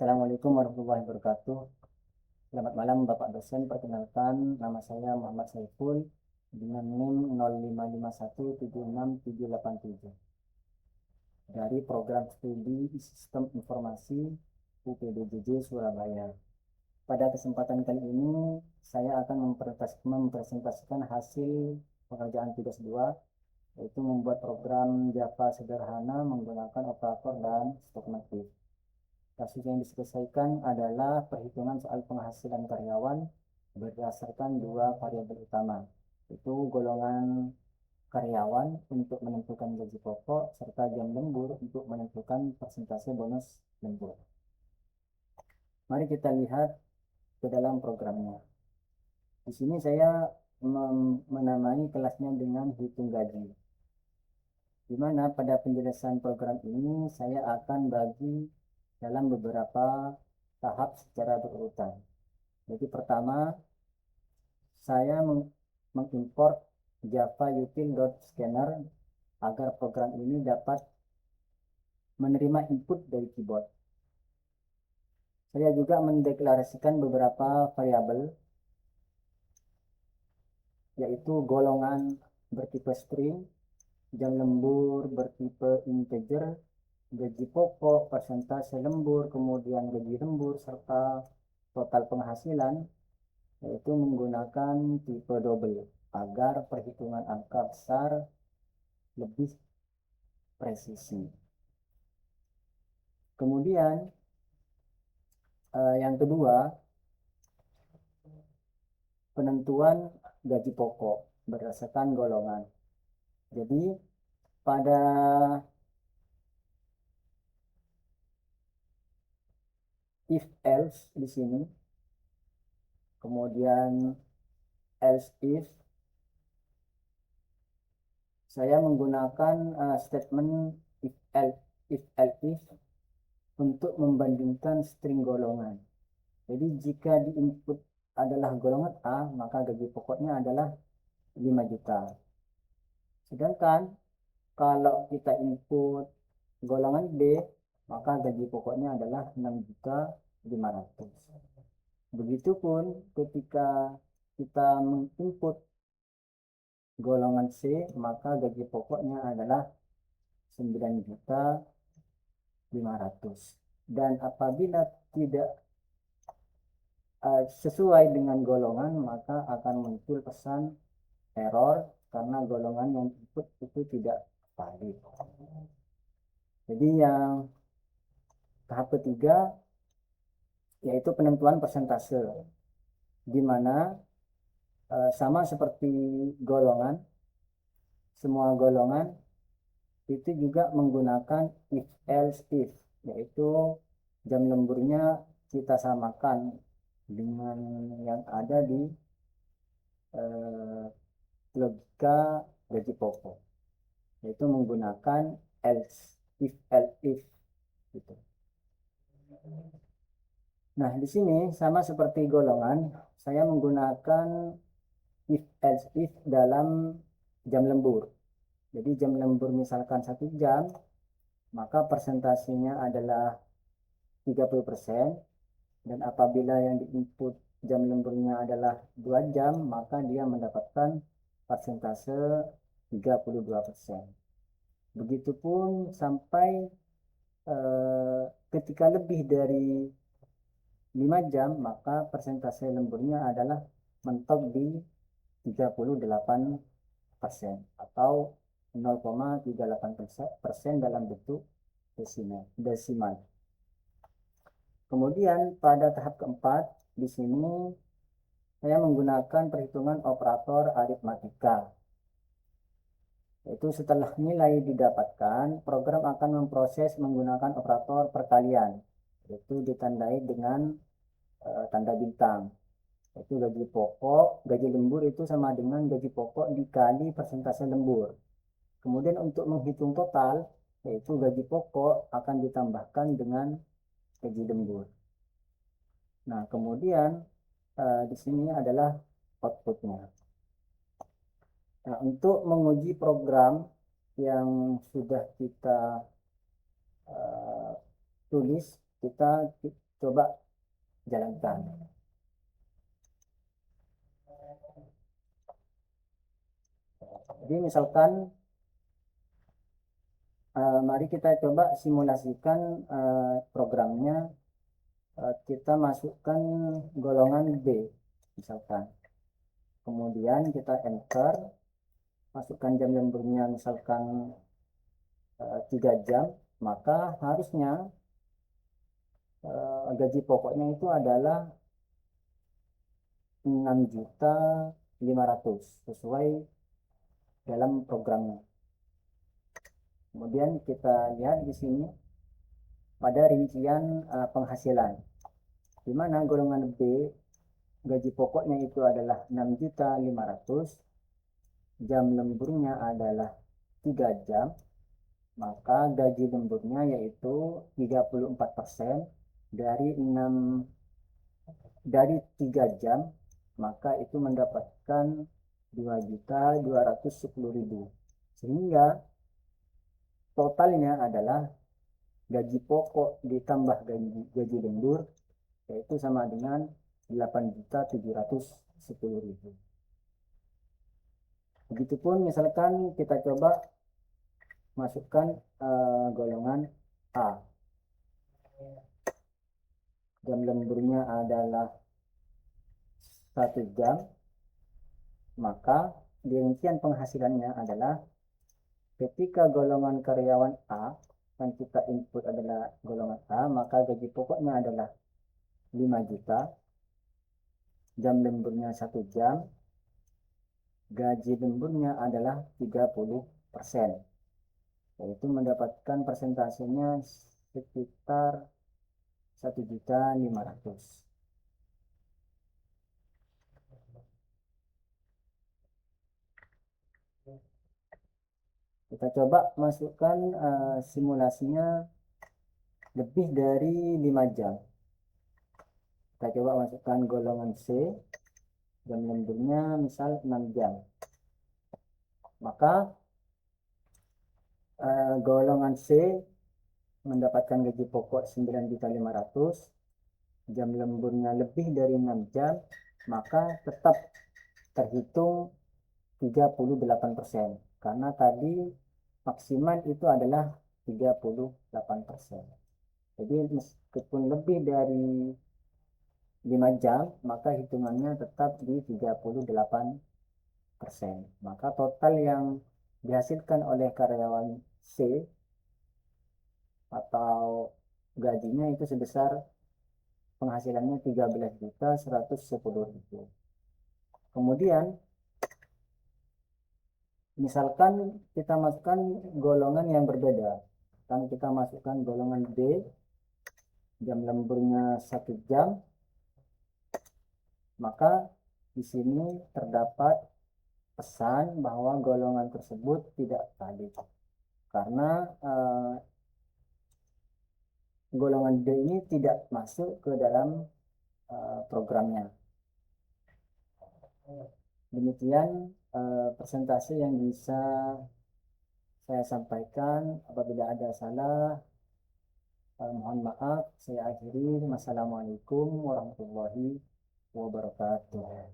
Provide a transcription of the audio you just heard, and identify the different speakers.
Speaker 1: Assalamualaikum warahmatullahi wabarakatuh. Selamat malam Bapak dosen. Perkenalkan, nama saya Muhammad Saiful dengan NIM 05517677 dari Program Studi Sistem Informasi UPDJJ Surabaya. Pada kesempatan kali ini, saya akan mempresentasikan hasil pekerjaan tugas 2, yaitu membuat program Java sederhana menggunakan operator dan stok natif. Kasus yang diselesaikan adalah perhitungan soal penghasilan karyawan berdasarkan dua variabel utama, yaitu golongan karyawan untuk menentukan gaji pokok serta jam lembur untuk menentukan persentase bonus lembur. Mari kita lihat ke dalam programnya. Di sini saya menamai kelasnya dengan hitung gaji, di mana pada penjelasan program ini saya akan bagi dalam beberapa tahap secara berurutan. Jadi pertama, saya mengimport Java util.scanner agar program ini dapat menerima input dari keyboard. Saya juga mendeklarasikan beberapa variabel, yaitu golongan bertipe string, jam lembur bertipe integer, gaji pokok, persentase lembur, kemudian gaji lembur, serta total penghasilan, yaitu menggunakan tipe double agar perhitungan angka besar lebih presisi. Kemudian yang kedua, penentuan gaji pokok berdasarkan golongan. Jadi pada if else di sini, kemudian else if, saya menggunakan statement if else if untuk membandingkan string golongan. Jadi jika di input adalah golongan A, maka gaji pokoknya adalah 5 juta. Sedangkan kalau kita input golongan B, maka gaji pokoknya adalah 6.500.000. Begitupun ketika kita menginput golongan C, maka gaji pokoknya adalah 9.500.000. Dan apabila tidak sesuai dengan golongan, maka akan muncul pesan error karena golongan yang input itu tidak valid. Jadi yang tahap ketiga yaitu penentuan persentase, di mana sama seperti golongan, semua golongan itu juga menggunakan if else if, yaitu jam lemburnya kita samakan dengan yang ada di logika gaji pokok, yaitu menggunakan else if gitu. Nah, di sini sama seperti golongan, saya menggunakan if else if dalam jam lembur. Jadi jam lembur misalkan 1 jam, maka persentasenya adalah 30%, dan apabila yang diinput jam lemburnya adalah 2 jam, maka dia mendapatkan persentase 32%. Begitupun sampai ketika lebih dari 5 jam, maka persentase lemburnya adalah mentok di 38% atau 0,38% dalam bentuk desimal. Kemudian pada tahap keempat, di sini saya menggunakan perhitungan operator aritmatika. Yaitu setelah nilai didapatkan, program akan memproses menggunakan operator perkalian, yaitu ditandai dengan tanda bintang. Yaitu gaji pokok, gaji lembur itu sama dengan gaji pokok dikali persentase lembur. Kemudian untuk menghitung total, yaitu gaji pokok akan ditambahkan dengan gaji lembur. Nah, kemudian di sini adalah outputnya. Nah, untuk menguji program yang sudah kita tulis, kita coba jalankan. Jadi misalkan mari kita coba simulasikan programnya. Kita masukkan golongan B misalkan, kemudian kita enter, masukkan jam lemburnya misalkan 3 jam, maka harusnya gaji pokoknya itu adalah 6.500.000 sesuai dalam programnya. Kemudian kita lihat di sini pada rincian penghasilan, di mana golongan B gaji pokoknya itu adalah 6.500.000, jam lemburnya adalah 3 jam, maka gaji lemburnya yaitu 34% dari 3 jam, maka itu mendapatkan 2.210.000, sehingga totalnya adalah gaji pokok ditambah gaji lembur, yaitu sama dengan 8.710.000. Begitupun misalkan kita coba masukkan golongan A, jam lemburnya adalah 1 jam, maka di rincian penghasilannya adalah ketika golongan karyawan A yang kita input adalah golongan A, maka gaji pokoknya adalah 5 juta, jam lemburnya 1 jam, gaji lemburnya adalah 30%, yaitu mendapatkan persentasenya sekitar 1.500.000. Kita coba masukkan simulasinya lebih dari 5 jam. Kita coba masukkan golongan C, jam lemburnya misal 6 jam. Maka golongan C mendapatkan gaji pokok 9.500.000, jam lemburnya lebih dari 6 jam, maka tetap terhitung 38%, karena tadi maksimal itu adalah 38%. Jadi meskipun lebih dari 5 jam, maka hitungannya tetap di 38%. Maka total yang dihasilkan oleh karyawan C atau gajinya itu sebesar penghasilannya 13.110.000. Kemudian misalkan kita masukkan golongan yang berbeda, kan kita masukkan golongan B, jam lemburnya 1 jam, maka di sini terdapat pesan bahwa golongan tersebut tidak valid karena golongan D ini tidak masuk ke dalam programnya. Demikian presentasi yang bisa saya sampaikan. Apabila ada salah, mohon maaf. Saya akhiri. Wassalamualaikum warahmatullahi wabarakatuh.